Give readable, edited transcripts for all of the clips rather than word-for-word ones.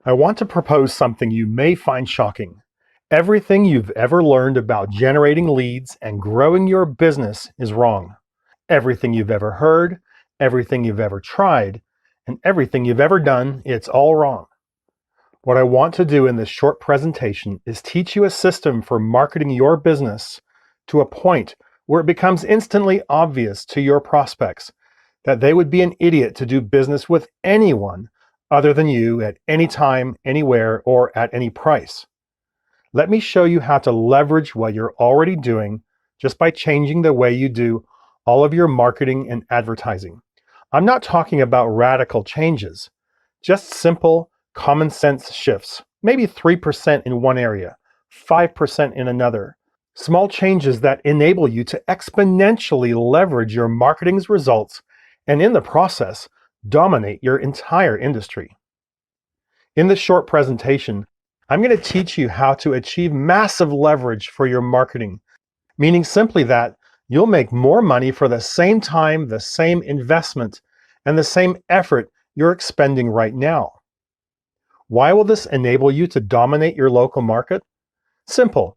I want to propose something you may find shocking. Everything you've ever learned about generating leads and growing your business is wrong. Everything you've ever heard, everything you've ever tried, and everything you've ever done, it's all wrong. What I want to do in this short presentation is teach you a system for marketing your business to a point where it becomes instantly obvious to your prospects that they would be an idiot to do business with anyone other than you at any time, anywhere, or at any price. Let me show you how to leverage what you're already doing just by changing the way you do all of your marketing and advertising. I'm not talking about radical changes, just simple, common sense shifts, maybe 3% in one area, 5% in another. Small changes that enable you to exponentially leverage your marketing's results and in the process, dominate your entire industry. In this short presentation, I'm going to teach you how to achieve massive leverage for your marketing, meaning simply that you'll make more money for the same time, the same investment, and the same effort you're expending right now. Why will this enable you to dominate your local market? Simple.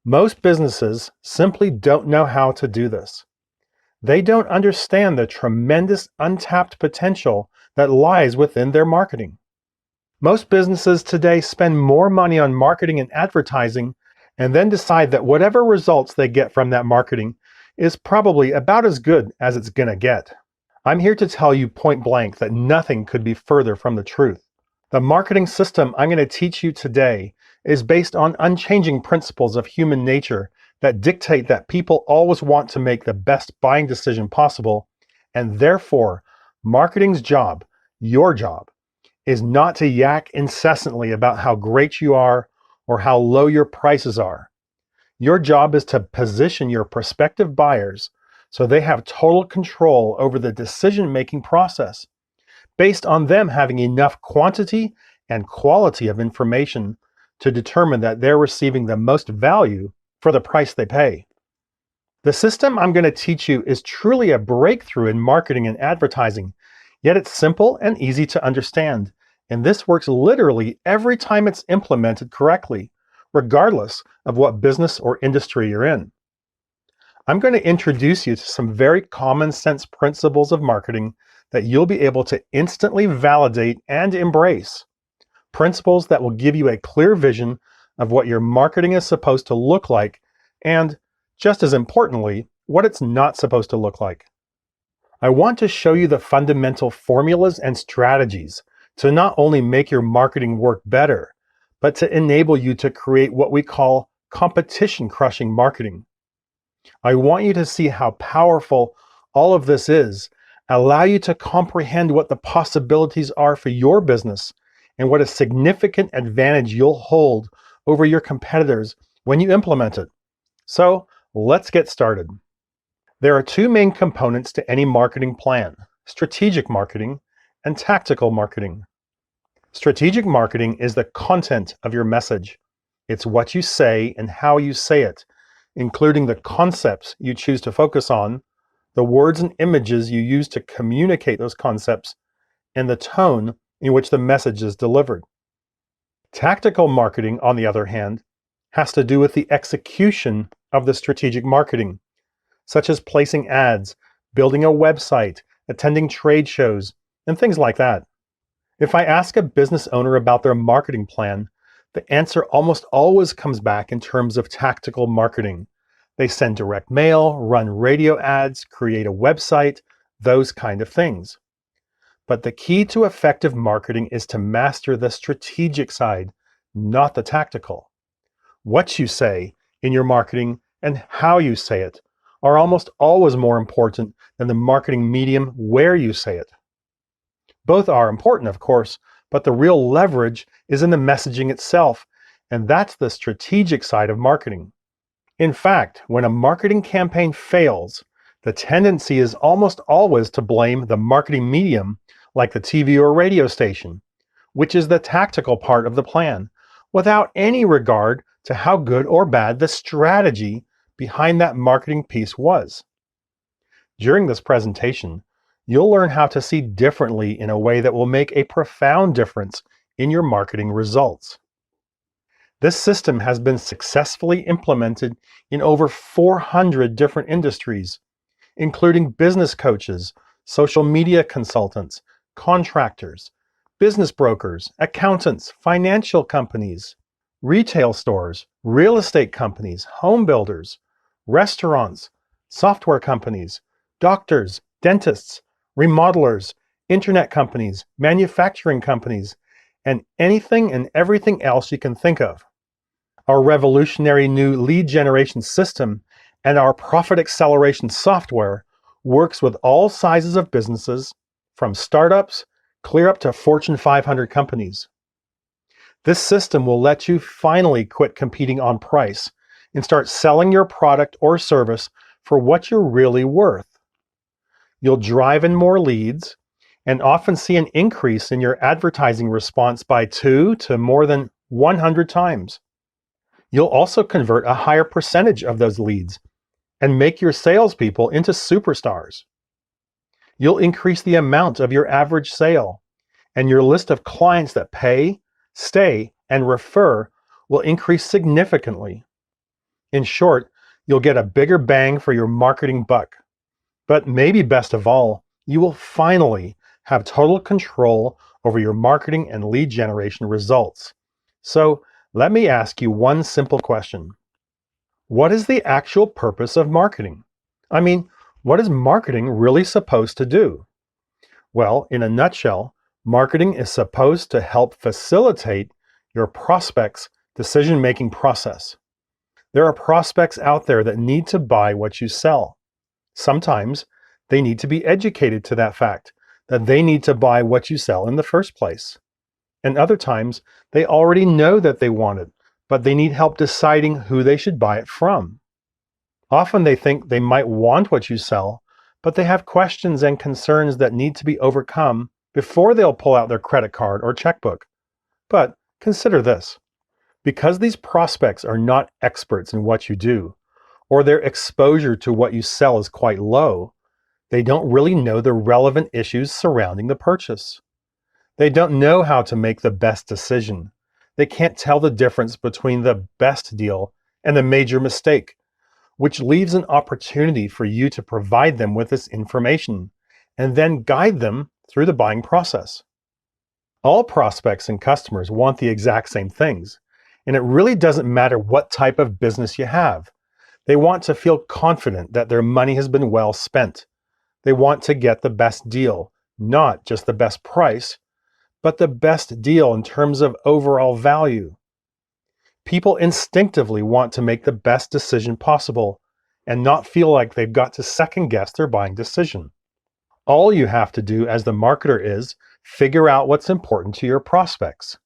Most businesses simply don't know how to do this. They don't understand the tremendous untapped potential that lies within their marketing. Most businesses today spend more money on marketing and advertising and then decide that whatever results they get from that marketing is probably about as good as it's gonna get. I'm here to tell you point blank that nothing could be further from the truth. The marketing system I'm going to teach you today is based on unchanging principles of human nature that dictate that people always want to make the best buying decision possible, and therefore, marketing's job, your job, is not to yak incessantly about how great you are or how low your prices are. Your job is to position your prospective buyers so they have total control over the decision-making process, based on them having enough quantity and quality of information to determine that they're receiving the most value for the price they pay. The system I'm going to teach you is truly a breakthrough in marketing and advertising, yet it's simple and easy to understand, and this works literally every time it's implemented correctly, regardless of what business or industry you're in. I'm going to introduce you to some very common sense principles of marketing that you'll be able to instantly validate and embrace. Principles that will give you a clear vision of what your marketing is supposed to look like, and, just as importantly, what it's not supposed to look like. I want to show you the fundamental formulas and strategies to not only make your marketing work better, but to enable you to create what we call competition-crushing marketing. I want you to see how powerful all of this is, allow you to comprehend what the possibilities are for your business, and what a significant advantage you'll hold over your competitors when you implement it. So let's get started. There are two main components to any marketing plan: strategic marketing and tactical marketing. Strategic marketing is the content of your message. It's what you say and how you say it, including the concepts you choose to focus on, the words and images you use to communicate those concepts, and the tone in which the message is delivered. Tactical marketing, on the other hand, has to do with the execution of the strategic marketing, such as placing ads, building a website, attending trade shows, and things like that. If I ask a business owner about their marketing plan, the answer almost always comes back in terms of tactical marketing. They send direct mail, run radio ads, create a website, those kind of things. But the key to effective marketing is to master the strategic side, not the tactical. What you say in your marketing and how you say it are almost always more important than the marketing medium where you say it. Both are important, of course, but the real leverage is in the messaging itself, and that's the strategic side of marketing. In fact, when a marketing campaign fails, the tendency is almost always to blame the marketing medium, like the TV or radio station, which is the tactical part of the plan, without any regard to how good or bad the strategy behind that marketing piece was. During this presentation, you'll learn how to see differently in a way that will make a profound difference in your marketing results. This system has been successfully implemented in over 400 different industries, including business coaches, social media consultants, contractors, business brokers, accountants, financial companies, retail stores, real estate companies, home builders, restaurants, software companies, doctors, dentists, remodelers, internet companies, manufacturing companies, and anything and everything else you can think of. Our revolutionary new lead generation system and our profit acceleration software works with all sizes of businesses, from startups clear up to Fortune 500 companies. This system will let you finally quit competing on price and start selling your product or service for what you're really worth. You'll drive in more leads and often see an increase in your advertising response by 2 to more than 100 times. You'll also convert a higher percentage of those leads and make your salespeople into superstars. You'll increase the amount of your average sale, and your list of clients that pay, stay, and refer will increase significantly. In short, you'll get a bigger bang for your marketing buck. But maybe best of all, you will finally have total control over your marketing and lead generation results. So let me ask you one simple question. What is the actual purpose of marketing? I mean, what is marketing really supposed to do? Well, in a nutshell, marketing is supposed to help facilitate your prospects' decision-making process. There are prospects out there that need to buy what you sell. Sometimes they need to be educated to that fact, that they need to buy what you sell in the first place. And other times, they already know that they want it, but they need help deciding who they should buy it from. Often they think they might want what you sell, but they have questions and concerns that need to be overcome before they'll pull out their credit card or checkbook. But consider this. Because these prospects are not experts in what you do, or their exposure to what you sell is quite low, they don't really know the relevant issues surrounding the purchase. They don't know how to make the best decision. They can't tell the difference between the best deal and the major mistake, which leaves an opportunity for you to provide them with this information and then guide them through the buying process. All prospects and customers want the exact same things, and it really doesn't matter what type of business you have. They want to feel confident that their money has been well spent. They want to get the best deal, not just the best price, but the best deal in terms of overall value. People instinctively want to make the best decision possible and not feel like they've got to second guess their buying decision. All you have to do as the marketer is figure out what's important to your prospects.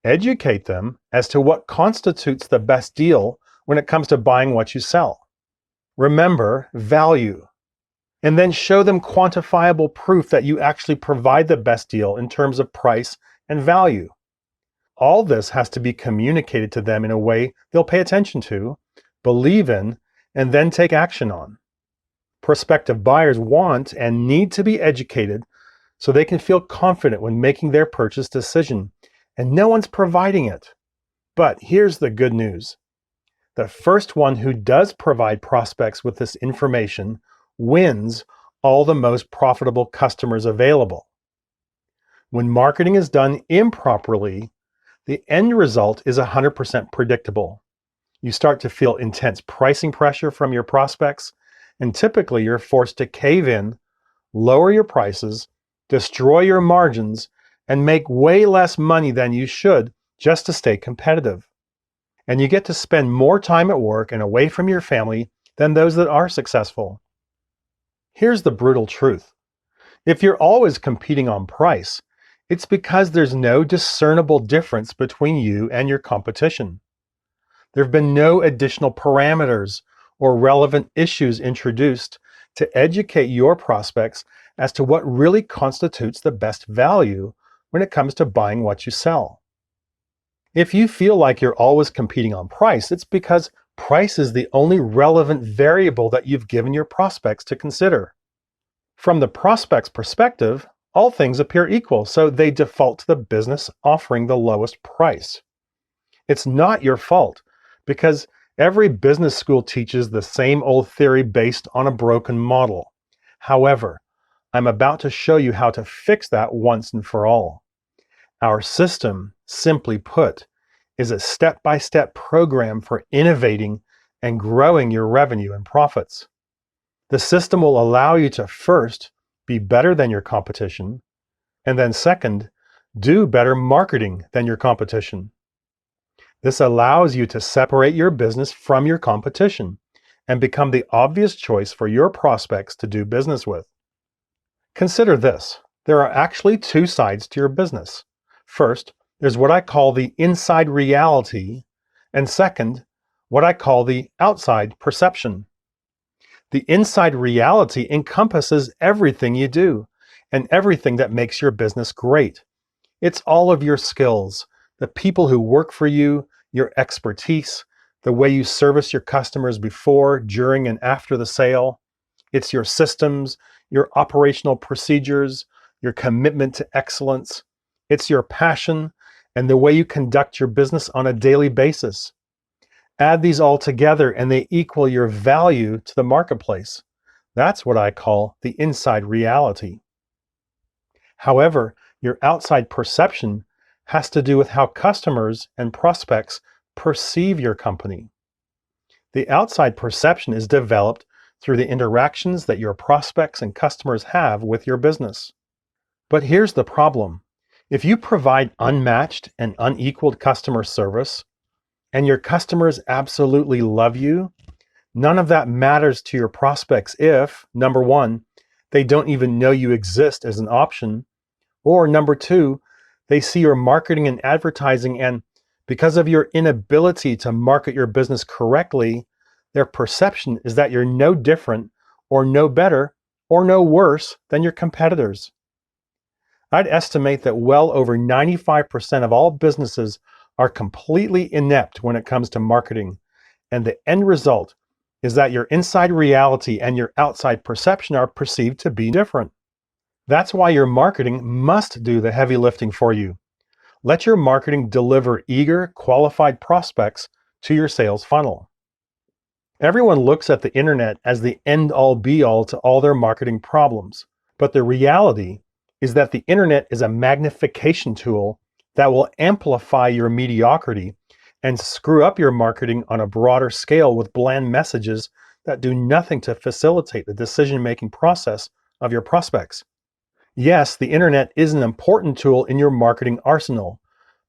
Educate them as to what constitutes the best deal when it comes to buying what you sell. Remember, value. And then show them quantifiable proof that you actually provide the best deal in terms of price and value. All this has to be communicated to them in a way they'll pay attention to, believe in, and then take action on. Prospective buyers want and need to be educated so they can feel confident when making their purchase decision, and no one's providing it. But here's the good news. The first one who does provide prospects with this information wins all the most profitable customers available. When marketing is done improperly, the end result is 100% predictable. You start to feel intense pricing pressure from your prospects, and typically you're forced to cave in, lower your prices, destroy your margins, and make way less money than you should just to stay competitive. And you get to spend more time at work and away from your family than those that are successful. Here's the brutal truth. If you're always competing on price, it's because there's no discernible difference between you and your competition. There have been no additional parameters or relevant issues introduced to educate your prospects as to what really constitutes the best value when it comes to buying what you sell. If you feel like you're always competing on price, it's because price is the only relevant variable that you've given your prospects to consider. From the prospect's perspective, All things appear equal, so they default to the business offering the lowest price. It's not your fault, because every business school teaches the same old theory based on a broken model. However, I'm about to show you how to fix that once and for all. Our system, simply put, is a step-by-step program for innovating and growing your revenue and profits. The system will allow you to first be better than your competition, and then second, do better marketing than your competition. This allows you to separate your business from your competition and become the obvious choice for your prospects to do business with. Consider this. There are actually two sides to your business. First, there's what I call the inside reality, and second, what I call the outside perception. The inside reality encompasses everything you do and everything that makes your business great. It's all of your skills, the people who work for you, your expertise, the way you service your customers before, during, and after the sale. It's your systems, your operational procedures, your commitment to excellence. It's your passion and the way you conduct your business on a daily basis. Add these all together and they equal your value to the marketplace. That's what I call the inside reality. However, your outside perception has to do with how customers and prospects perceive your company. The outside perception is developed through the interactions that your prospects and customers have with your business. But here's the problem. If you provide unmatched and unequaled customer service, and your customers absolutely love you, none of that matters to your prospects if, number one, they don't even know you exist as an option, or number two, they see your marketing and advertising and because of your inability to market your business correctly, their perception is that you're no different or no better or no worse than your competitors. I'd estimate that well over 95% of all businesses are completely inept when it comes to marketing, and the end result is that your inside reality and your outside perception are perceived to be different. That's why your marketing must do the heavy lifting for you. Let your marketing deliver eager, qualified prospects to your sales funnel. Everyone looks at the internet as the end-all be-all to all their marketing problems, but the reality is that the internet is a magnification tool that will amplify your mediocrity and screw up your marketing on a broader scale with bland messages that do nothing to facilitate the decision-making process of your prospects. Yes, the internet is an important tool in your marketing arsenal,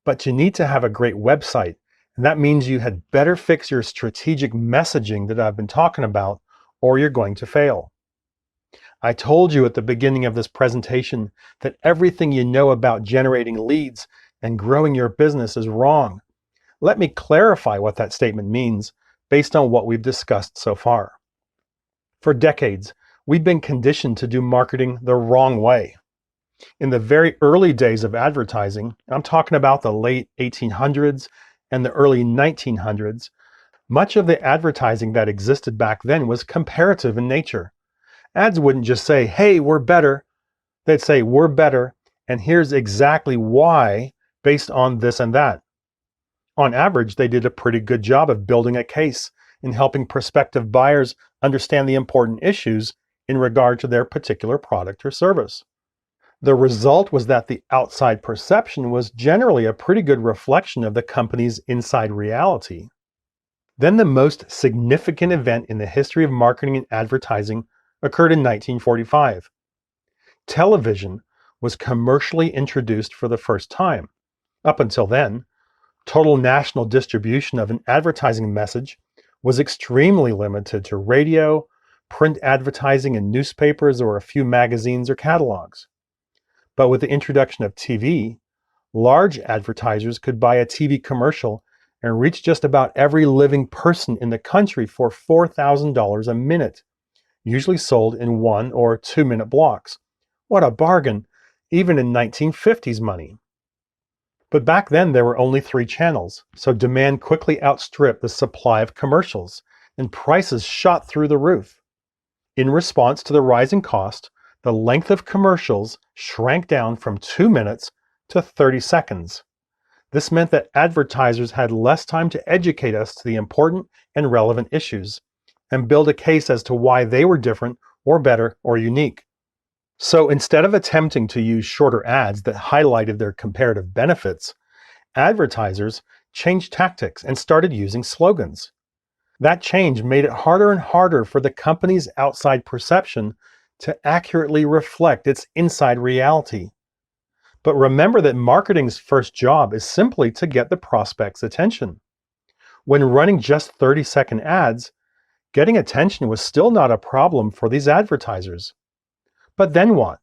but you need to have a great website, and that means you had better fix your strategic messaging that I've been talking about, or you're going to fail. I told you at the beginning of this presentation that everything you know about generating leads and growing your business is wrong. Let me clarify what that statement means based on what we've discussed so far. For decades, we've been conditioned to do marketing the wrong way. In the very early days of advertising, I'm talking about the late 1800s and the early 1900s, much of the advertising that existed back then was comparative in nature. Ads wouldn't just say, hey, we're better. They'd say, we're better, and here's exactly why based on this and that. On average, they did a pretty good job of building a case and helping prospective buyers understand the important issues in regard to their particular product or service. The result was that the outside perception was generally a pretty good reflection of the company's inside reality. Then the most significant event in the history of marketing and advertising occurred in 1945. Television was commercially introduced for the first time. Up until then, total national distribution of an advertising message was extremely limited to radio, print advertising in newspapers, or a few magazines or catalogs. But with the introduction of TV, large advertisers could buy a TV commercial and reach just about every living person in the country for $4,000 a minute, usually sold in 1 or 2 minute blocks. What a bargain, even in 1950s money. But back then there were only 3 channels, so demand quickly outstripped the supply of commercials, and prices shot through the roof. In response to the rising cost, the length of commercials shrank down from 2 minutes to 30 seconds. This meant that advertisers had less time to educate us to the important and relevant issues and build a case as to why they were different or better or unique. So instead of attempting to use shorter ads that highlighted their comparative benefits, advertisers changed tactics and started using slogans. That change made it harder and harder for the company's outside perception to accurately reflect its inside reality. But remember that marketing's first job is simply to get the prospect's attention. When running just 30-second ads, getting attention was still not a problem for these advertisers. But then what?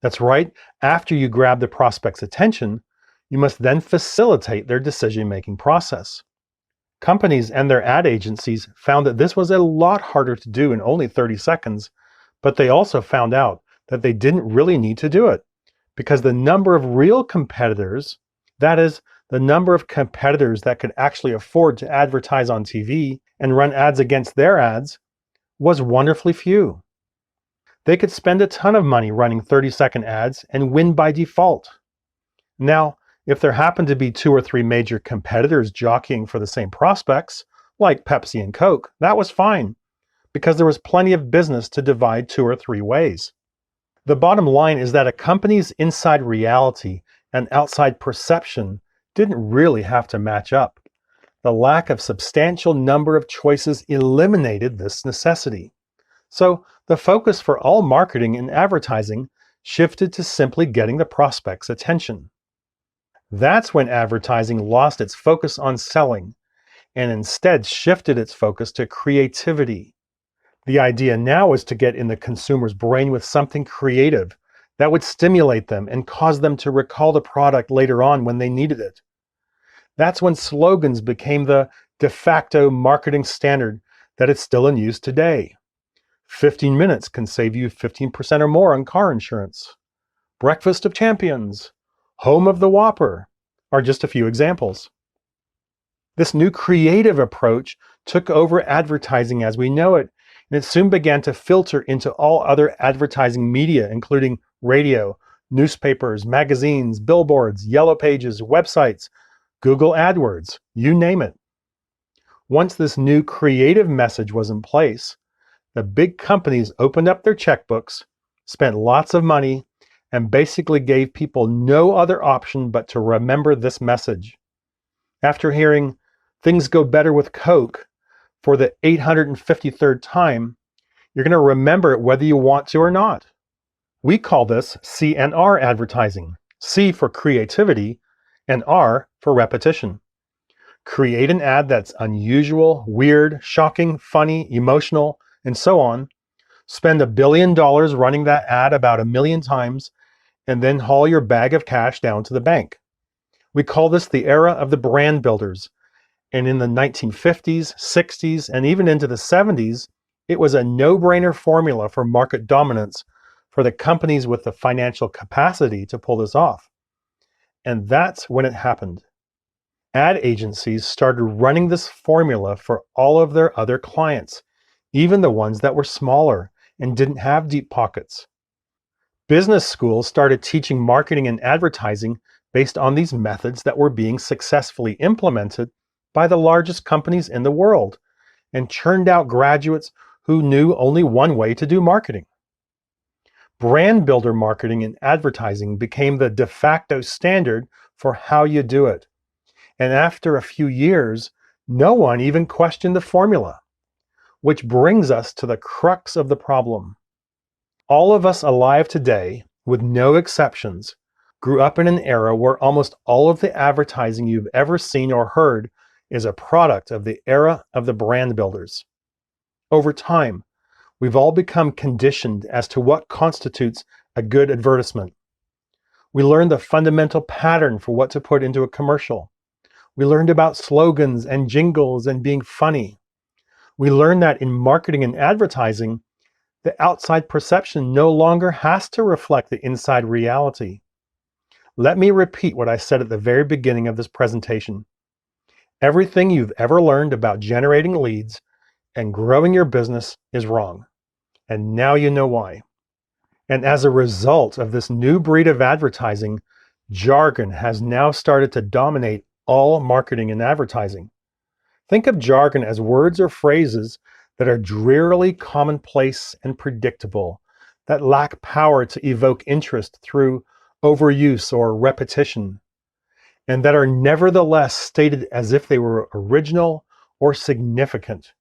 That's right, after you grab the prospect's attention, you must then facilitate their decision-making process. Companies and their ad agencies found that this was a lot harder to do in only 30 seconds, but they also found out that they didn't really need to do it, because the number of real competitors, that is, the number of competitors that could actually afford to advertise on TV and run ads against their ads, was wonderfully few. They could spend a ton of money running 30-second ads and win by default. Now, if there happened to be 2 or 3 major competitors jockeying for the same prospects, like Pepsi and Coke, that was fine, because there was plenty of business to divide 2 or 3 ways. The bottom line is that a company's inside reality and outside perception didn't really have to match up. The lack of substantial number of choices eliminated this necessity. So the focus for all marketing and advertising shifted to simply getting the prospect's attention. That's when advertising lost its focus on selling and instead shifted its focus to creativity. The idea now is to get in the consumer's brain with something creative that would stimulate them and cause them to recall the product later on when they needed it. That's when slogans became the de facto marketing standard that is still in use today. 15 minutes can save you 15% or more on car insurance. Breakfast of Champions, Home of the Whopper are just a few examples. This new creative approach took over advertising as we know it, and it soon began to filter into all other advertising media, including radio, newspapers, magazines, billboards, yellow pages, websites, Google AdWords, you name it. Once this new creative message was in place, the big companies opened up their checkbooks, spent lots of money, and basically gave people no other option but to remember this message. After hearing "things go better with Coke" for the 853rd time, you're going to remember it whether you want to or not. We call this C&R advertising. C for creativity and R for repetition. Create an ad that's unusual, weird, shocking, funny, emotional, and so on. Spend $1 billion running that ad about 1 million times, and then haul your bag of cash down to the bank. We call this the era of the brand builders. And in the 1950s, 60s, and even into the 70s, it was a no-brainer formula for market dominance for the companies with the financial capacity to pull this off. And that's when it happened. Ad agencies started running this formula for all of their other clients, even the ones that were smaller and didn't have deep pockets. Business schools started teaching marketing and advertising based on these methods that were being successfully implemented by the largest companies in the world and churned out graduates who knew only one way to do marketing. Brand builder marketing and advertising became the de facto standard for how you do it. And after a few years, no one even questioned the formula. Which brings us to the crux of the problem. All of us alive today, with no exceptions, grew up in an era where almost all of the advertising you've ever seen or heard is a product of the era of the brand builders. Over time, we've all become conditioned as to what constitutes a good advertisement. We learned the fundamental pattern for what to put into a commercial. We learned about slogans and jingles and being funny. We learned that in marketing and advertising, the outside perception no longer has to reflect the inside reality. Let me repeat what I said at the very beginning of this presentation. Everything you've ever learned about generating leads and growing your business is wrong. And now you know why. And as a result of this new breed of advertising, jargon has now started to dominate all marketing and advertising. Think of jargon as words or phrases that are drearily commonplace and predictable, that lack power to evoke interest through overuse or repetition, and that are nevertheless stated as if they were original or significant.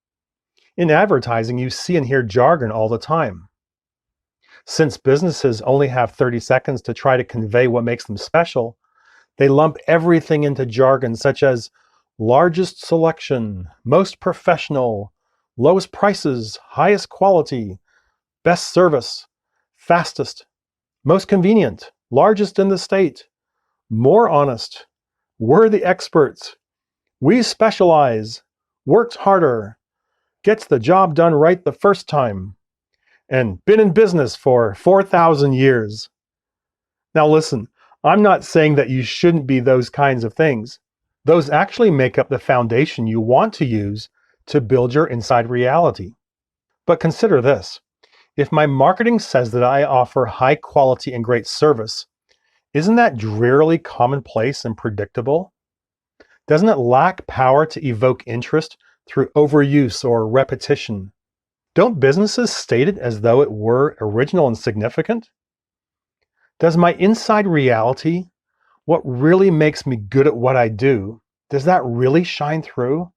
In advertising, you see and hear jargon all the time. Since businesses only have 30 seconds to try to convey what makes them special, they lump everything into jargon such as largest selection, most professional, lowest prices, highest quality, best service, fastest, most convenient, largest in the state, more honest, we're the experts, we specialize, works harder, gets the job done right the first time, and been in business for 4,000 years. Now listen, I'm not saying that you shouldn't be those kinds of things. Those actually make up the foundation you want to use to build your inside reality. But consider this. If my marketing says that I offer high quality and great service, isn't that drearily commonplace and predictable? Doesn't it lack power to evoke interest through overuse or repetition? Don't businesses state it as though it were original and significant? Does my inside reality, what really makes me good at what I do, does that really shine through?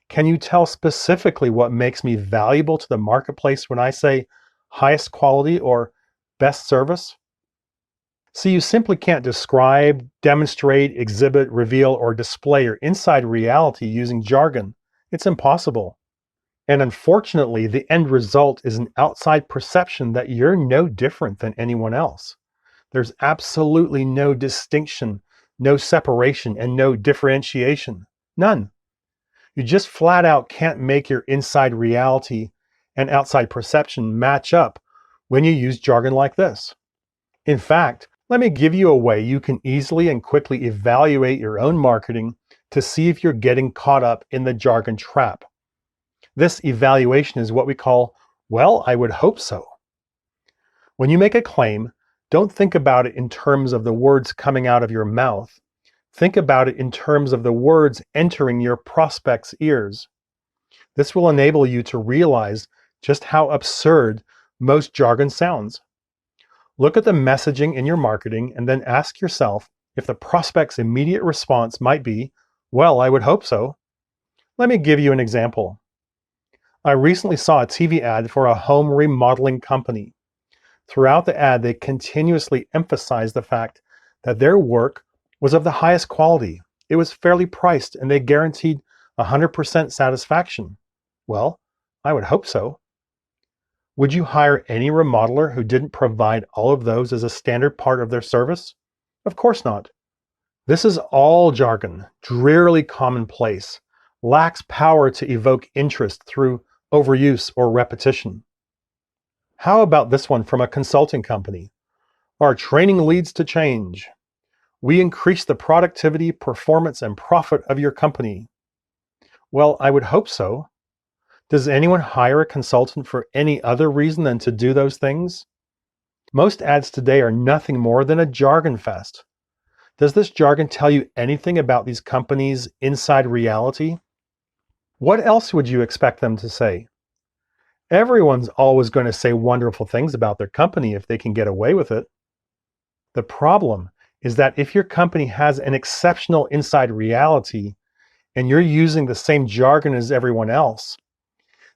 Can you tell specifically what makes me valuable to the marketplace when I say highest quality or best service? See, you simply can't describe, demonstrate, exhibit, reveal, or display your inside reality using jargon. It's impossible. And unfortunately, the end result is an outside perception that you're no different than anyone else. There's absolutely no distinction, no separation, and no differentiation. None. You just flat out can't make your inside reality and outside perception match up when you use jargon like this. In fact, let me give you a way you can easily and quickly evaluate your own marketing to see if you're getting caught up in the jargon trap. This evaluation is what we call, well, I would hope so. When you make a claim, don't think about it in terms of the words coming out of your mouth. Think about it in terms of the words entering your prospect's ears. This will enable you to realize just how absurd most jargon sounds. Look at the messaging in your marketing and then ask yourself if the prospect's immediate response might be, well, I would hope so. Let me give you an example. I recently saw a TV ad for a home remodeling company. Throughout the ad, they continuously emphasized the fact that their work was of the highest quality. It was fairly priced and they guaranteed 100% satisfaction. Well, I would hope so. Would you hire any remodeler who didn't provide all of those as a standard part of their service? Of course not. This is all jargon, drearily commonplace, lacks power to evoke interest through overuse or repetition. How about this one from a consulting company? Our training leads to change. We increase the productivity, performance, and profit of your company. Well, I would hope so. Does anyone hire a consultant for any other reason than to do those things? Most ads today are nothing more than a jargon fest. Does this jargon tell you anything about these companies' inside reality? What else would you expect them to say? Everyone's always going to say wonderful things about their company if they can get away with it. The problem is that if your company has an exceptional inside reality and you're using the same jargon as everyone else,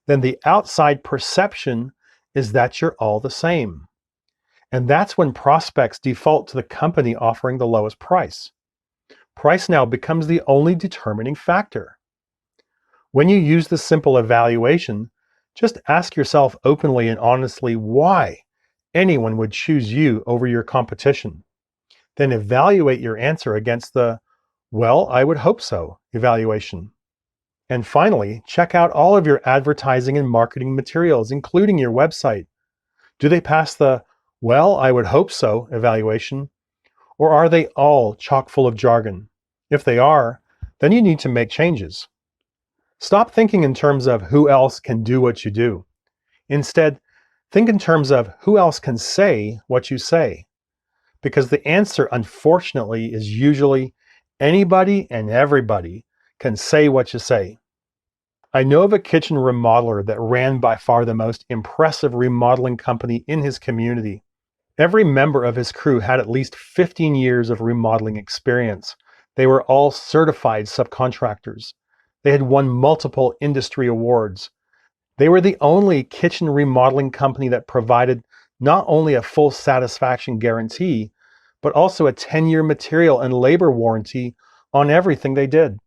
then the outside perception is that you're all the same. And that's when prospects default to the company offering the lowest price. Price now becomes the only determining factor. When you use this simple evaluation, just ask yourself openly and honestly why anyone would choose you over your competition. Then evaluate your answer against the, well, I would hope so evaluation. And finally, check out all of your advertising and marketing materials, including your website. Do they pass the, well, I would hope so evaluation? Or are they all chock full of jargon? If they are, then you need to make changes. Stop thinking in terms of who else can do what you do. Instead, Think in terms of who else can say what you say, because the answer, unfortunately, is usually anybody and everybody can say what you say. I know of a kitchen remodeler that ran by far the most impressive remodeling company in his community. Every member of his crew had at least 15 years of remodeling experience. They were all certified subcontractors. They had won multiple industry awards. They were the only kitchen remodeling company that provided not only a full satisfaction guarantee, but also a 10-year material and labor warranty on everything they did.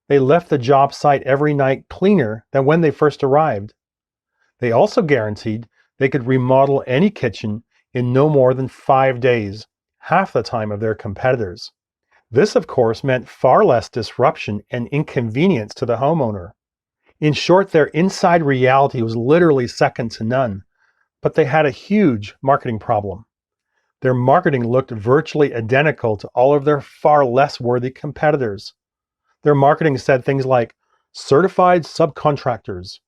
They left the job site every night cleaner than when they first arrived. They also guaranteed they could remodel any kitchen in no more than 5 days, half the time of their competitors. This, of course, meant far less disruption and inconvenience to the homeowner. In short, their inside reality was literally second to none, but they had a huge marketing problem. Their marketing looked virtually identical to all of their far less worthy competitors. Their marketing said things like certified subcontractors,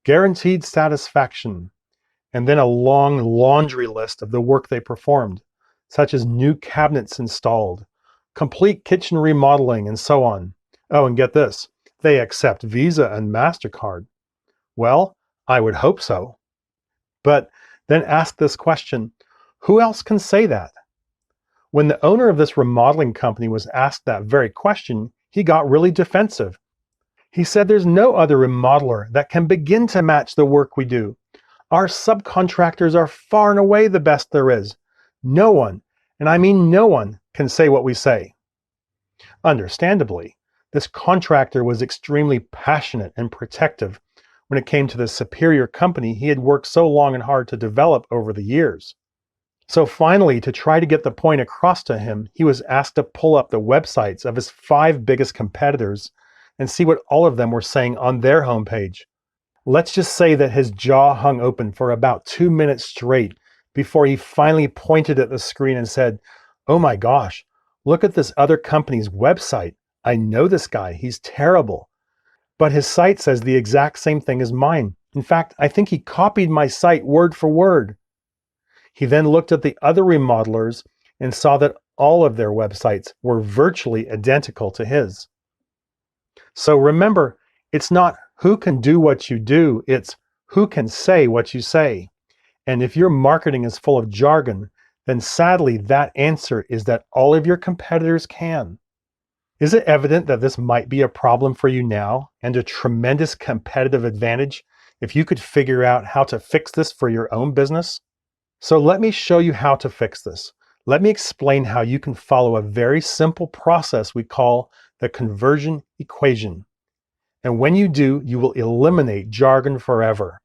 guaranteed satisfaction, and then a long laundry list of the work they performed, such as new cabinets installed, complete kitchen remodeling, and so on. Oh, and get this, they accept Visa and MasterCard. Well, I would hope so. But then ask this question, who else can say that? When the owner of this remodeling company was asked that very question, he got really defensive. He said there's no other remodeler that can begin to match the work we do. Our subcontractors are far and away the best there is. No one, and I mean no one, can say what we say. Understandably, this contractor was extremely passionate and protective when it came to the superior company he had worked so long and hard to develop over the years. So finally, to try to get the point across to him, he was asked to pull up the websites of his 5 biggest competitors and see what all of them were saying on their homepage. Let's just say that his jaw hung open for about 2 minutes straight before he finally pointed at the screen and said, "Oh my gosh, look at this other company's website. I know this guy, he's terrible. But his site says the exact same thing as mine. In fact, I think he copied my site word for word." He then looked at the other remodelers and saw that all of their websites were virtually identical to his. So remember, it's not who can do what you do, it's who can say what you say. And if your marketing is full of jargon, then sadly that answer is that all of your competitors can. Is it evident that this might be a problem for you now and a tremendous competitive advantage if you could figure out how to fix this for your own business? So let me show you how to fix this. Let me explain how you can follow a very simple process we call the conversion equation. And when you do, you will eliminate jargon forever.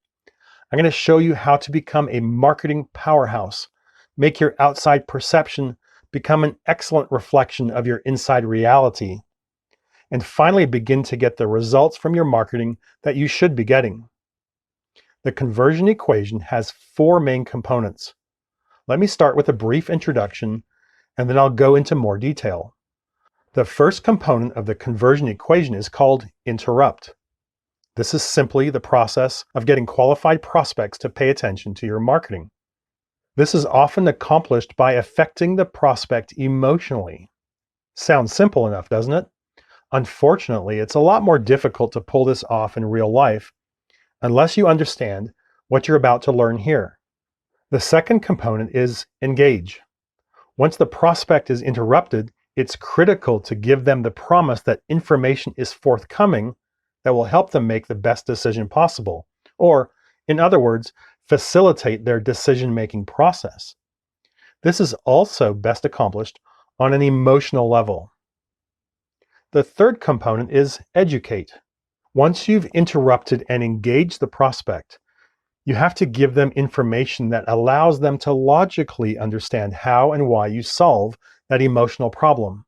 I'm going to show you how to become a marketing powerhouse, make your outside perception become an excellent reflection of your inside reality, and finally begin to get the results from your marketing that you should be getting. The conversion equation has 4 main components. Let me start with a brief introduction, and then I'll go into more detail. The first component of the conversion equation is called interrupt. This is simply the process of getting qualified prospects to pay attention to your marketing. This is often accomplished by affecting the prospect emotionally. Sounds simple enough, doesn't it? Unfortunately, it's a lot more difficult to pull this off in real life unless you understand what you're about to learn here. The second component is engage. Once the prospect is interrupted, it's critical to give them the promise that information is forthcoming that will help them make the best decision possible, or, in other words, facilitate their decision-making process. This is also best accomplished on an emotional level. The third component is educate. Once you've interrupted and engaged the prospect, you have to give them information that allows them to logically understand how and why you solve that emotional problem.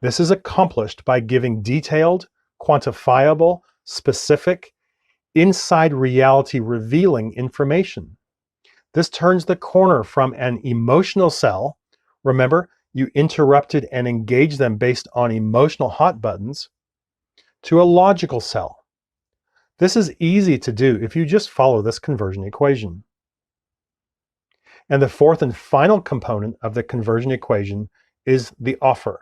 This is accomplished by giving detailed, quantifiable, specific, inside reality revealing information. This turns the corner from an emotional sell. Remember, you interrupted and engaged them based on emotional hot buttons, to a logical sell. This is easy to do if you just follow this conversion equation. And the fourth and final component of the conversion equation is the offer.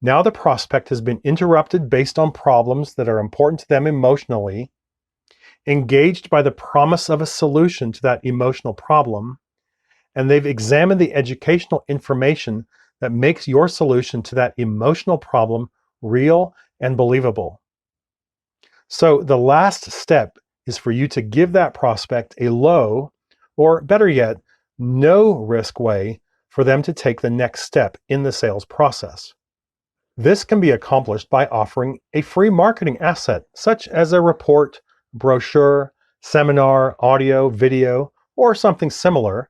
Now the prospect has been interrupted based on problems that are important to them emotionally, engaged by the promise of a solution to that emotional problem, and they've examined the educational information that makes your solution to that emotional problem real and believable. So the last step is for you to give that prospect a low, or better yet, no risk way for them to take the next step in the sales process. This can be accomplished by offering a free marketing asset, such as a report, brochure, seminar, audio, video, or something similar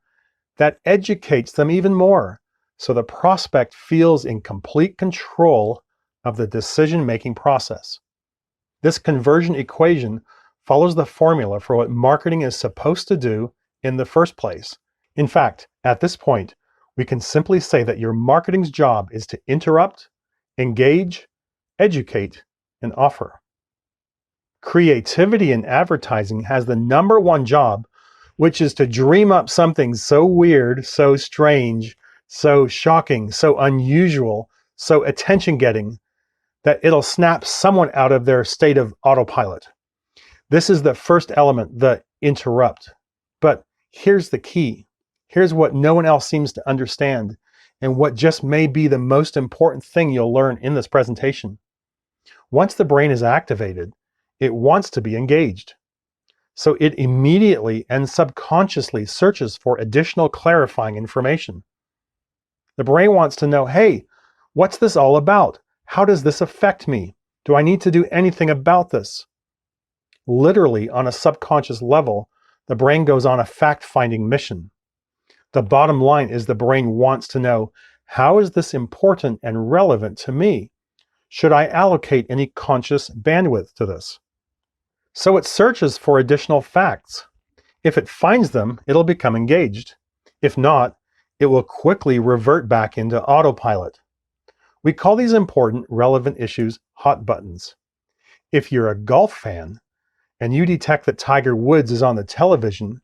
that educates them even more, so the prospect feels in complete control of the decision-making process. This conversion equation follows the formula for what marketing is supposed to do in the first place. In fact, at this point, we can simply say that your marketing's job is to interrupt, engage, educate, and offer. Creativity in advertising has the number one job, which is to dream up something so weird, so strange, so shocking, so unusual, so attention-getting, that it'll snap someone out of their state of autopilot. This is the first element, the interrupt. But here's the key. Here's what no one else seems to understand, and what just may be the most important thing you'll learn in this presentation. Once the brain is activated, it wants to be engaged. So it immediately and subconsciously searches for additional clarifying information. The brain wants to know, hey, what's this all about? How does this affect me? Do I need to do anything about this? Literally, on a subconscious level, the brain goes on a fact-finding mission. The bottom line is the brain wants to know, how is this important and relevant to me? Should I allocate any conscious bandwidth to this? So it searches for additional facts. If it finds them, it'll become engaged. If not, it will quickly revert back into autopilot. We call these important, relevant issues hot buttons. If you're a golf fan and you detect that Tiger Woods is on the television,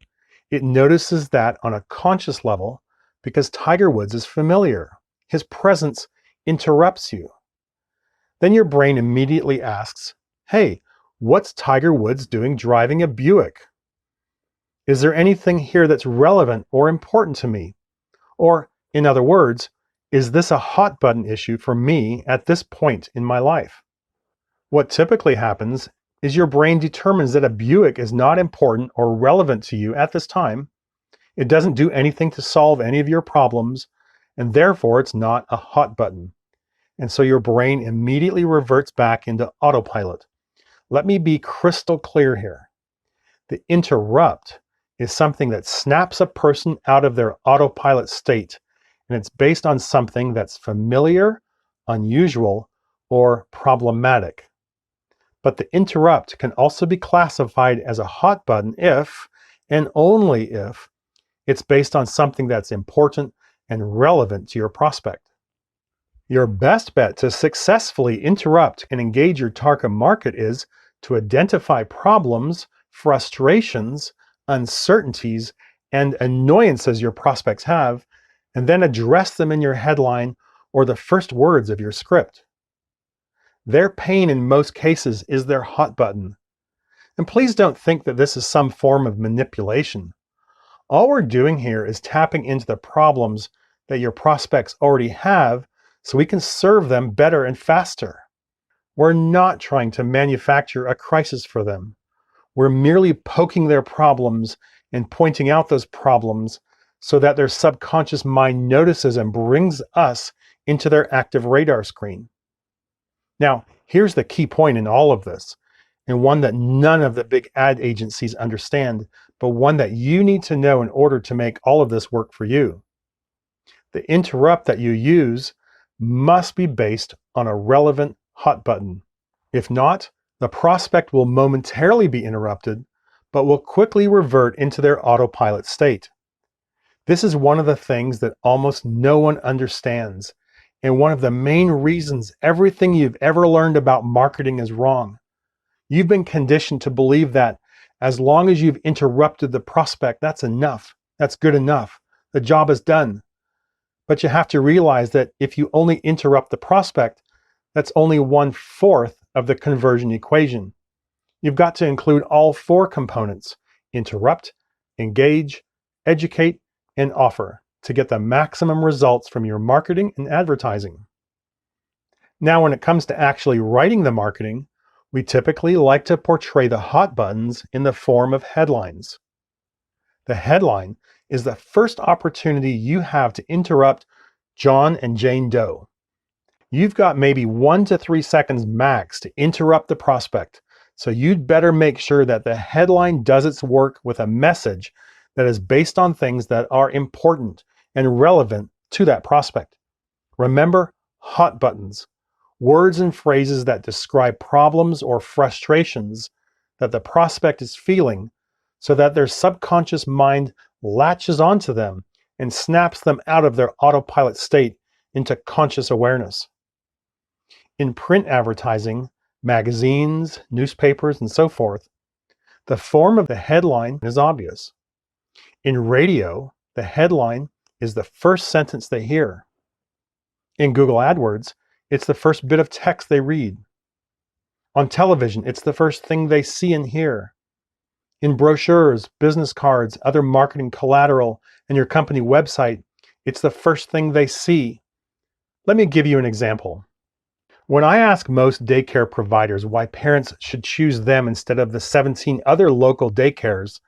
it notices that on a conscious level because Tiger Woods is familiar. His presence interrupts you. Then your brain immediately asks, hey, what's Tiger Woods doing driving a Buick? Is there anything here that's relevant or important to me? Or, in other words, is this a hot button issue for me at this point in my life? What typically happens is your brain determines that a Buick is not important or relevant to you at this time. It doesn't do anything to solve any of your problems, and therefore it's not a hot button. And so your brain immediately reverts back into autopilot. Let me be crystal clear here. The interrupt is something that snaps a person out of their autopilot state, and it's based on something that's familiar, unusual, or problematic. But the interrupt can also be classified as a hot button if, and only if, it's based on something that's important and relevant to your prospect. Your best bet to successfully interrupt and engage your target market is to identify problems, frustrations, uncertainties, and annoyances your prospects have, and then address them in your headline or the first words of your script. Their pain in most cases is their hot button. And please don't think that this is some form of manipulation. All we're doing here is tapping into the problems that your prospects already have so we can serve them better and faster. We're not trying to manufacture a crisis for them. We're merely poking their problems and pointing out those problems so that their subconscious mind notices and brings us into their active radar screen. Now, here's the key point in all of this, and one that none of the big ad agencies understand, but one that you need to know in order to make all of this work for you. The interrupt that you use must be based on a relevant hot button. If not, the prospect will momentarily be interrupted, but will quickly revert into their autopilot state. This is one of the things that almost no one understands, and one of the main reasons everything you've ever learned about marketing is wrong. You've been conditioned to believe that as long as you've interrupted the prospect, that's enough. That's good enough. The job is done. But you have to realize that if you only interrupt the prospect, that's only 1/4 of the conversion equation. You've got to include all 4 components: interrupt, engage, educate, and offer to get the maximum results from your marketing and advertising. Now, when it comes to actually writing the marketing, we typically like to portray the hot buttons in the form of headlines. The headline is the first opportunity you have to interrupt John and Jane Doe. You've got maybe 1 to 3 seconds max to interrupt the prospect, so you'd better make sure that the headline does its work with a message that is based on things that are important and relevant to that prospect. Remember, hot buttons, words and phrases that describe problems or frustrations that the prospect is feeling so that their subconscious mind latches onto them and snaps them out of their autopilot state into conscious awareness. In print advertising, magazines, newspapers, and so forth, the form of the headline is obvious. In radio, the headline is the first sentence they hear. In Google AdWords, it's the first bit of text they read. On television, it's the first thing they see and hear. In brochures, business cards, other marketing collateral, and your company website, it's the first thing they see. Let me give you an example. When I ask most daycare providers why parents should choose them instead of the 17 other local daycares,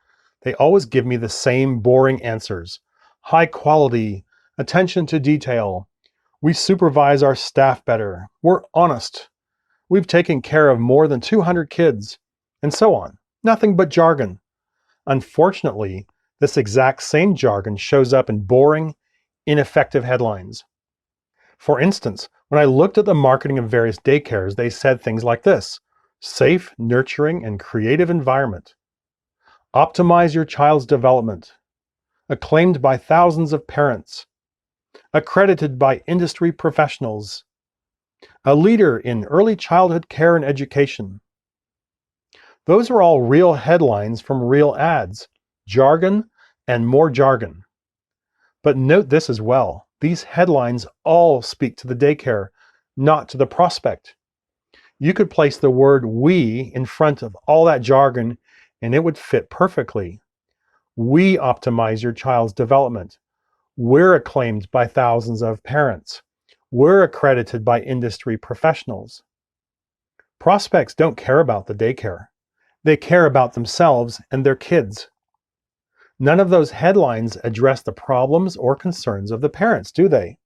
they always give me the same boring answers. High quality, attention to detail, we supervise our staff better, we're honest, we've taken care of more than 200 kids, and so on. Nothing but jargon. Unfortunately, this exact same jargon shows up in boring, ineffective headlines. For instance, when I looked at the marketing of various daycares, they said things like this: safe, nurturing, and creative environment. Optimize your child's development. Acclaimed by thousands of parents. Accredited by industry professionals. A leader in early childhood care and education. Those are all real headlines from real ads. Jargon and more jargon. But note this as well. These headlines all speak to the daycare, not to the prospect. You could place the word "we" in front of all that jargon and it would fit perfectly. We optimize your child's development. We're acclaimed by thousands of parents. We're accredited by industry professionals. Prospects don't care about the daycare. They care about themselves and their kids. None of those headlines address the problems or concerns of the parents, do they?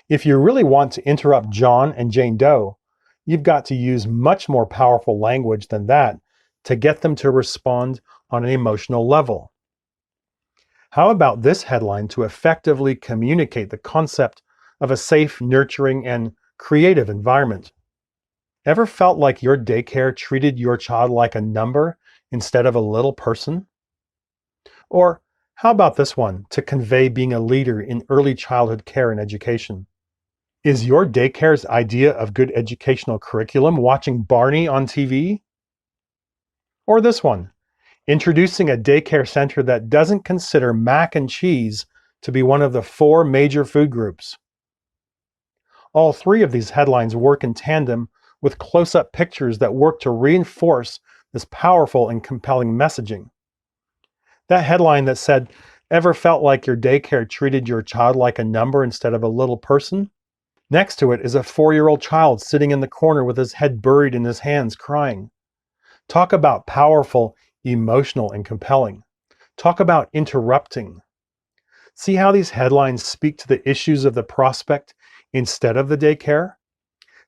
If you really want to interrupt John and Jane Doe, you've got to use much more powerful language than that to get them to respond on an emotional level. How about this headline to effectively communicate the concept of a safe, nurturing, and creative environment? Ever felt like your daycare treated your child like a number instead of a little person? Or how about this one to convey being a leader in early childhood care and education? Is your daycare's idea of good educational curriculum watching Barney on TV? Or this one, introducing a daycare center that doesn't consider mac and cheese to be one of the 4 major food groups. All 3 of these headlines work in tandem with close-up pictures that work to reinforce this powerful and compelling messaging. That headline that said, "Ever felt like your daycare treated your child like a number instead of a little person?" Next to it is a 4-year-old child sitting in the corner with his head buried in his hands crying. Talk about powerful, emotional, and compelling. Talk about interrupting. See how these headlines speak to the issues of the prospect instead of the daycare?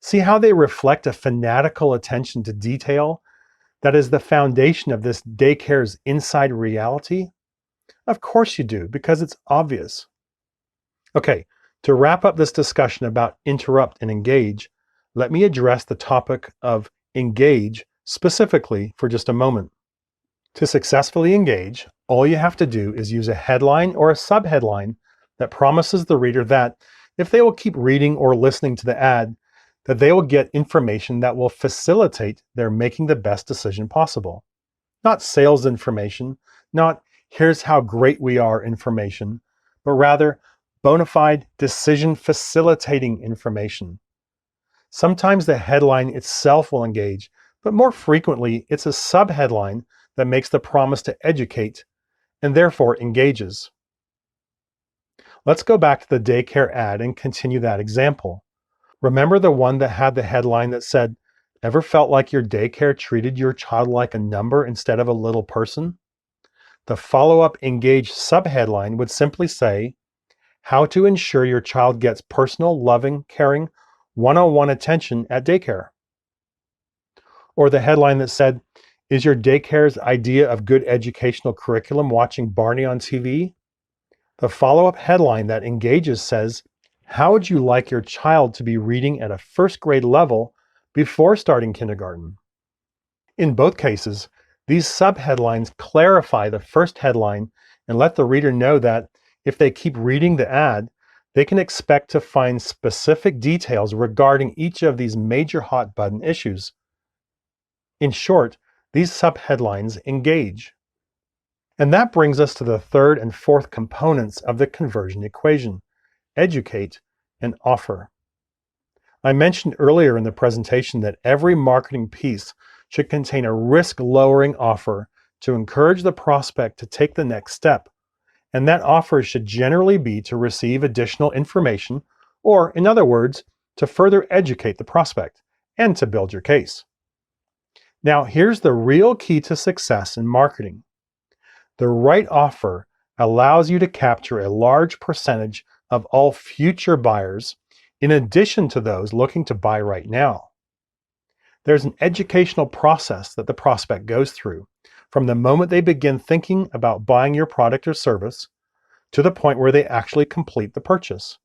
See how they reflect a fanatical attention to detail that is the foundation of this daycare's inside reality? Of course you do, because it's obvious. Okay, to wrap up this discussion about interrupt and engage, let me address the topic of engage specifically for just a moment. To successfully engage, all you have to do is use a headline or a subheadline that promises the reader that if they will keep reading or listening to the ad, that they will get information that will facilitate their making the best decision possible. Not sales information, not "here's how great we are" information, but rather bona fide decision facilitating information. Sometimes the headline itself will engage, but more frequently it's a subheadline that makes the promise to educate and therefore engages. Let's go back to the daycare ad and continue that example. Remember the one that had the headline that said, "Ever felt like your daycare treated your child like a number instead of a little person?" The follow-up engage subheadline would simply say, "How to ensure your child gets personal, loving, caring, one-on-one attention at daycare." Or the headline that said, "Is your daycare's idea of good educational curriculum watching Barney on TV?" The follow-up headline that engages says, "How would you like your child to be reading at a first grade level before starting kindergarten?" In both cases, these subheadlines clarify the first headline and let the reader know that if they keep reading the ad, they can expect to find specific details regarding each of these major hot button issues. In short, these subheadlines engage. And that brings us to the third and fourth components of the conversion equation: educate and offer. I mentioned earlier in the presentation that every marketing piece should contain a risk-lowering offer to encourage the prospect to take the next step, and that offer should generally be to receive additional information, or in other words, to further educate the prospect and to build your case. Now, here's the real key to success in marketing. The right offer allows you to capture a large percentage of all future buyers, in addition to those looking to buy right now. There's an educational process that the prospect goes through from the moment they begin thinking about buying your product or service to the point where they actually complete the purchase.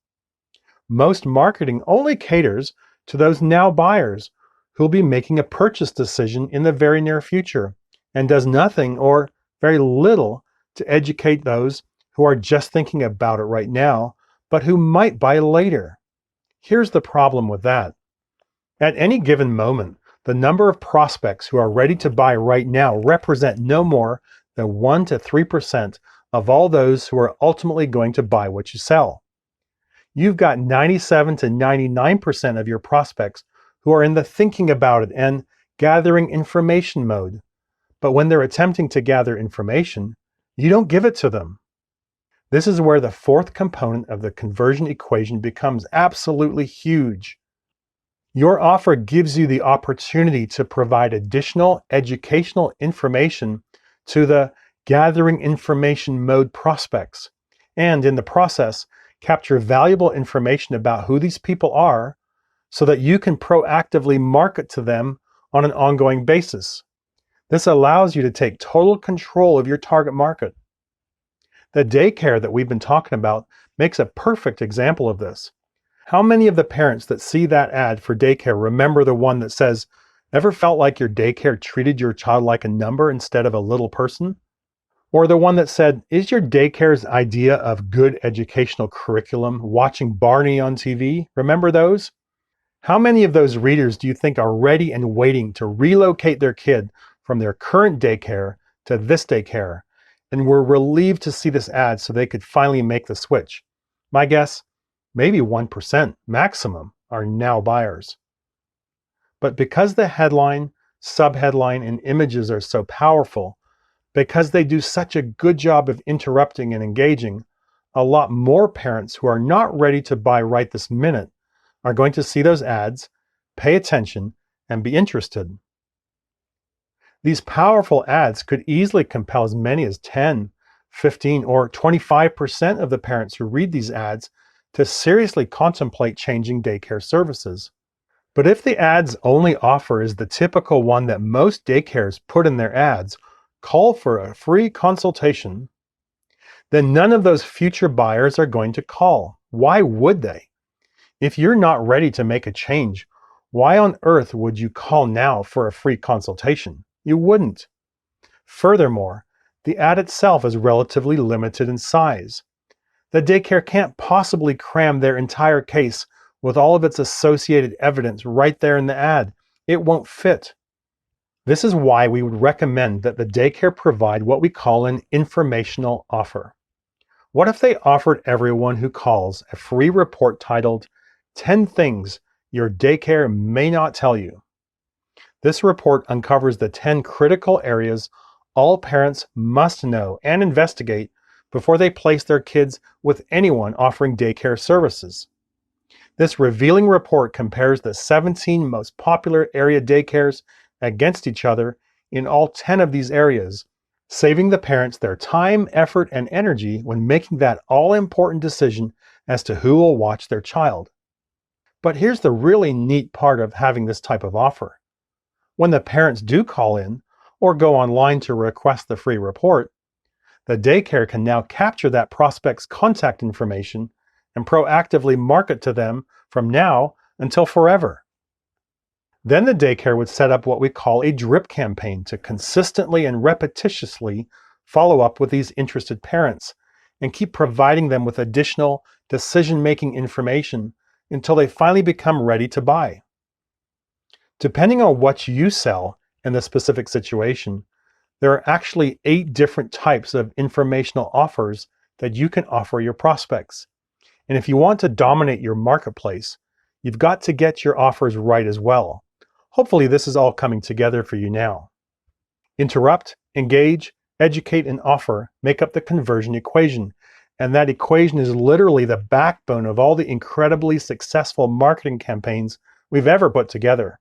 Most marketing only caters to those now buyers who'll be making a purchase decision in the very near future, and does nothing or very little to educate those who are just thinking about it right now, but who might buy later. Here's the problem with that. At any given moment, the number of prospects who are ready to buy right now represent no more than 1 to 3% of all those who are ultimately going to buy what you sell. You've got 97 to 99% of your prospects who are in the thinking about it and gathering information mode. But when they're attempting to gather information, you don't give it to them. This is where the fourth component of the conversion equation becomes absolutely huge. Your offer gives you the opportunity to provide additional educational information to the gathering information mode prospects, and in the process, capture valuable information about who these people are so that you can proactively market to them on an ongoing basis. This allows you to take total control of your target market. The daycare that we've been talking about makes a perfect example of this. How many of the parents that see that ad for daycare remember the one that says, "Ever felt like your daycare treated your child like a number instead of a little person?" Or the one that said, "Is your daycare's idea of good educational curriculum watching Barney on TV?" Remember those? How many of those readers do you think are ready and waiting to relocate their kid from their current daycare to this daycare and were relieved to see this ad so they could finally make the switch? My guess, maybe 1% maximum are now buyers. But because the headline, subheadline, and images are so powerful, because they do such a good job of interrupting and engaging, a lot more parents who are not ready to buy right this minute are going to see those ads, pay attention, and be interested. These powerful ads could easily compel as many as 10, 15, or 25% of the parents who read these ads to seriously contemplate changing daycare services. But if the ad's only offer is the typical one that most daycares put in their ads, call for a free consultation, then none of those future buyers are going to call. Why would they? If you're not ready to make a change, why on earth would you call now for a free consultation? You wouldn't. Furthermore, the ad itself is relatively limited in size. The daycare can't possibly cram their entire case with all of its associated evidence right there in the ad. It won't fit. This is why we would recommend that the daycare provide what we call an informational offer. What if they offered everyone who calls a free report titled 10 Things Your Daycare May Not Tell You? This report uncovers the 10 critical areas all parents must know and investigate before they place their kids with anyone offering daycare services. This revealing report compares the 17 most popular area daycares against each other in all 10 of these areas, saving the parents their time, effort, and energy when making that all-important decision as to who will watch their child. But here's the really neat part of having this type of offer. When the parents do call in or go online to request the free report, the daycare can now capture that prospect's contact information and proactively market to them from now until forever. Then the daycare would set up what we call a drip campaign to consistently and repetitiously follow up with these interested parents and keep providing them with additional decision-making information until they finally become ready to buy. Depending on what you sell in the specific situation, there are actually 8 different types of informational offers that you can offer your prospects. And if you want to dominate your marketplace, you've got to get your offers right as well. Hopefully this is all coming together for you now. Interrupt, engage, educate, and offer make up the conversion equation. And that equation is literally the backbone of all the incredibly successful marketing campaigns we've ever put together.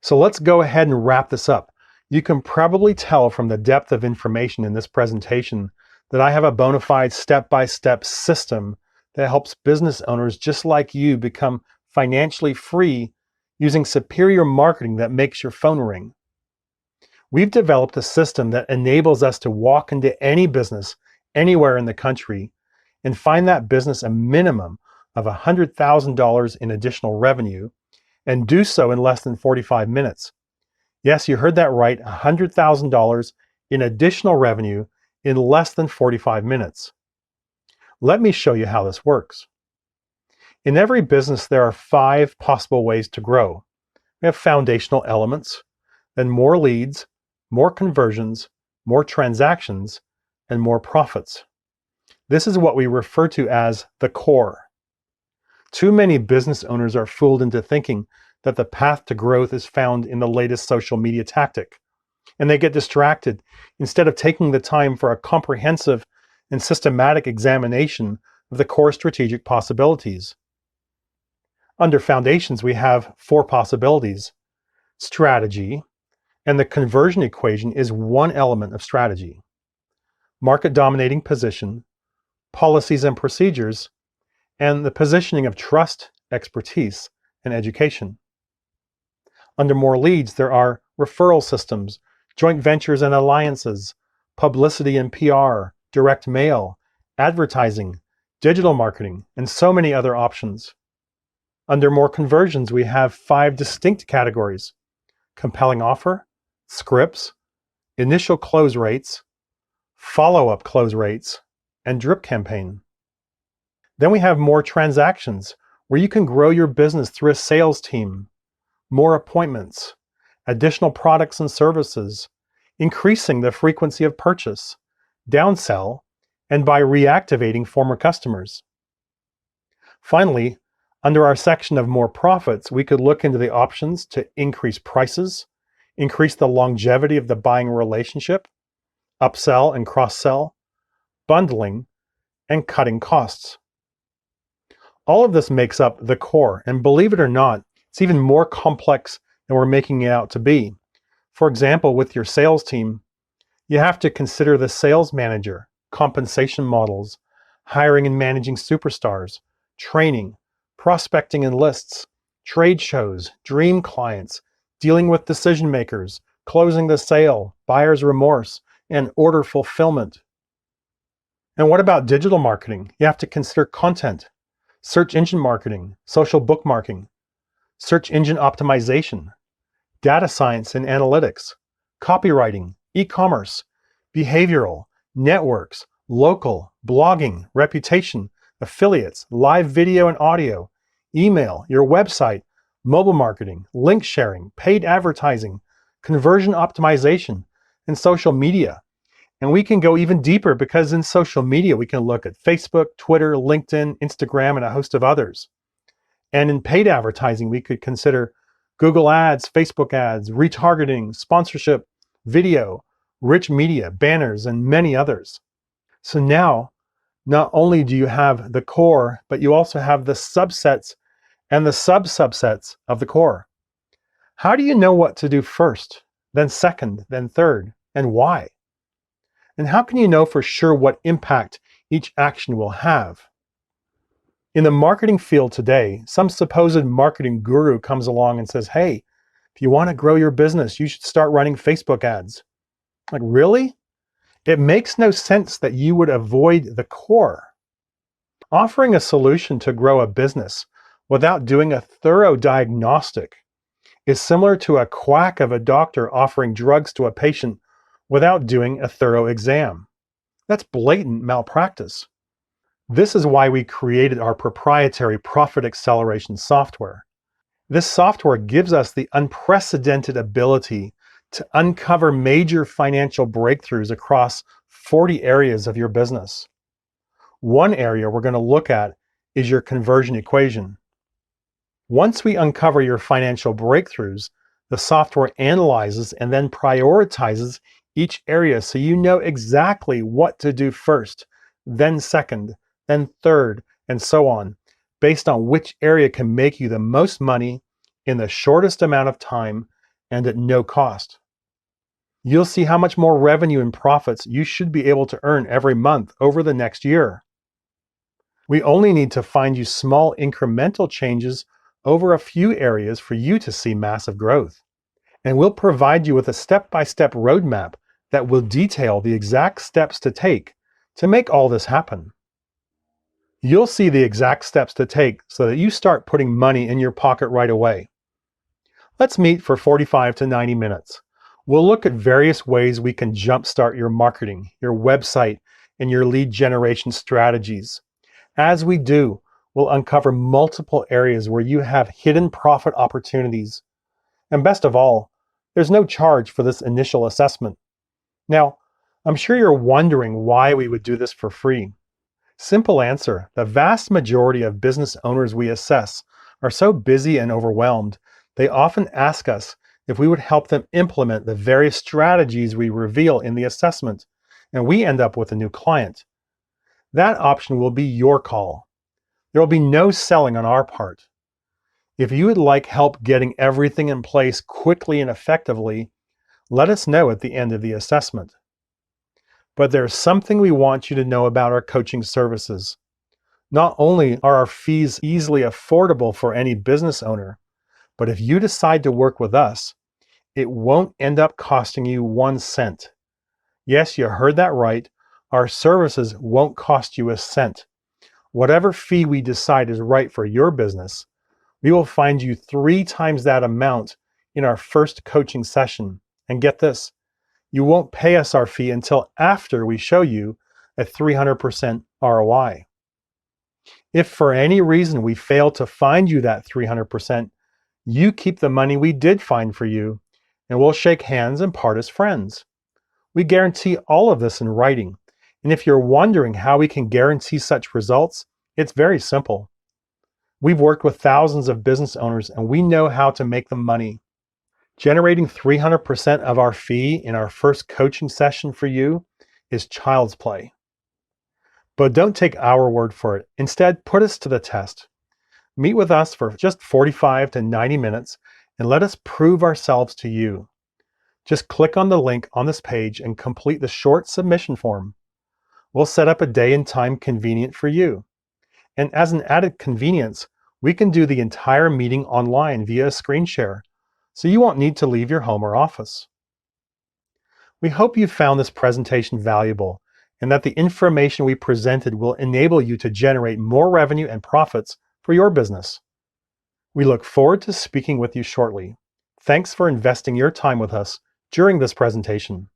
So let's go ahead and wrap this up. You can probably tell from the depth of information in this presentation that I have a bona fide step-by-step system that helps business owners just like you become financially free using superior marketing that makes your phone ring. We've developed a system that enables us to walk into any business anywhere in the country and find that business a minimum of $100,000 in additional revenue and do so in less than 45 minutes. Yes, you heard that right, $100,000 in additional revenue in less than 45 minutes. Let me show you how this works. In every business, there are 5 possible ways to grow. We have foundational elements, then more leads, more conversions, more transactions, and more profits. This is what we refer to as the core. Too many business owners are fooled into thinking that the path to growth is found in the latest social media tactic, and they get distracted instead of taking the time for a comprehensive and systematic examination of the core strategic possibilities. Under foundations, we have 4 possibilities: strategy, and the conversion equation is one element of strategy; market dominating position, policies and procedures, and the positioning of trust, expertise, and education. Under more leads, there are referral systems, joint ventures and alliances, publicity and PR, direct mail, advertising, digital marketing, and so many other options. Under more conversions, we have 5 distinct categories: compelling offer, scripts, initial close rates, follow-up close rates, and drip campaign. Then we have more transactions, where you can grow your business through a sales team, more appointments, additional products and services, increasing the frequency of purchase, downsell, and by reactivating former customers. Finally, under our section of more profits, we could look into the options to increase prices, increase the longevity of the buying relationship, upsell and cross-sell, bundling, and cutting costs. All of this makes up the core, and believe it or not, it's even more complex than we're making it out to be. For example, with your sales team, you have to consider the sales manager, compensation models, hiring and managing superstars, training, prospecting and lists, trade shows, dream clients, dealing with decision makers, closing the sale, buyer's remorse, and order fulfillment. And what about digital marketing? You have to consider content, search engine marketing, social bookmarking, search engine optimization, data science and analytics, copywriting, e-commerce, behavioral, networks, local, blogging, reputation, affiliates, live video and audio, email, your website, mobile marketing, link sharing, paid advertising, conversion optimization, and social media. And we can go even deeper because in social media, we can look at Facebook, Twitter, LinkedIn, Instagram, and a host of others. And in paid advertising, we could consider Google ads, Facebook ads, retargeting, sponsorship, video, rich media, banners, and many others. So now, not only do you have the core, but you also have the subsets and the sub-subsets of the core. How do you know what to do first, then second, then third, and why? And how can you know for sure what impact each action will have? In the marketing field today, some supposed marketing guru comes along and says, hey, if you want to grow your business, you should start running Facebook ads. Like, really? It makes no sense that you would avoid the core. Offering a solution to grow a business without doing a thorough diagnostic is similar to a quack of a doctor offering drugs to a patient without doing a thorough exam. That's blatant malpractice. This is why we created our proprietary profit acceleration software. This software gives us the unprecedented ability to uncover major financial breakthroughs across 40 areas of your business. One area we're going to look at is your conversion equation. Once we uncover your financial breakthroughs, the software analyzes and then prioritizes each area so you know exactly what to do first, then second, then third, and so on, based on which area can make you the most money in the shortest amount of time and at no cost. You'll see how much more revenue and profits you should be able to earn every month over the next year. We only need to find you small incremental changes over a few areas for you to see massive growth. And we'll provide you with a step-by-step roadmap that will detail the exact steps to take to make all this happen. You'll see the exact steps to take so that you start putting money in your pocket right away. Let's meet for 45 to 90 minutes. We'll look at various ways we can jumpstart your marketing, your website, and your lead generation strategies. As we do, we'll uncover multiple areas where you have hidden profit opportunities. And best of all, there's no charge for this initial assessment. Now, I'm sure you're wondering why we would do this for free. Simple answer: the vast majority of business owners we assess are so busy and overwhelmed, they often ask us if we would help them implement the various strategies we reveal in the assessment, and we end up with a new client. That option will be your call. There will be no selling on our part. If you would like help getting everything in place quickly and effectively, let us know at the end of the assessment. But there's something we want you to know about our coaching services. Not only are our fees easily affordable for any business owner, but if you decide to work with us, it won't end up costing you 1 cent. Yes, you heard that right. Our services won't cost you a cent. Whatever fee we decide is right for your business, we will find you 3 times that amount in our first coaching session. And get this, you won't pay us our fee until after we show you a 300% ROI. If for any reason we fail to find you that 300%, you keep the money we did find for you, and we'll shake hands and part as friends. We guarantee all of this in writing. And if you're wondering how we can guarantee such results, it's very simple. We've worked with thousands of business owners and we know how to make them money. Generating 300% of our fee in our first coaching session for you is child's play. But don't take our word for it. Instead, put us to the test. Meet with us for just 45 to 90 minutes and let us prove ourselves to you. Just click on the link on this page and complete the short submission form. We'll set up a day and time convenient for you. And as an added convenience, we can do the entire meeting online via a screen share, so you won't need to leave your home or office. We hope you found this presentation valuable and that the information we presented will enable you to generate more revenue and profits for your business. We look forward to speaking with you shortly. Thanks for investing your time with us during this presentation.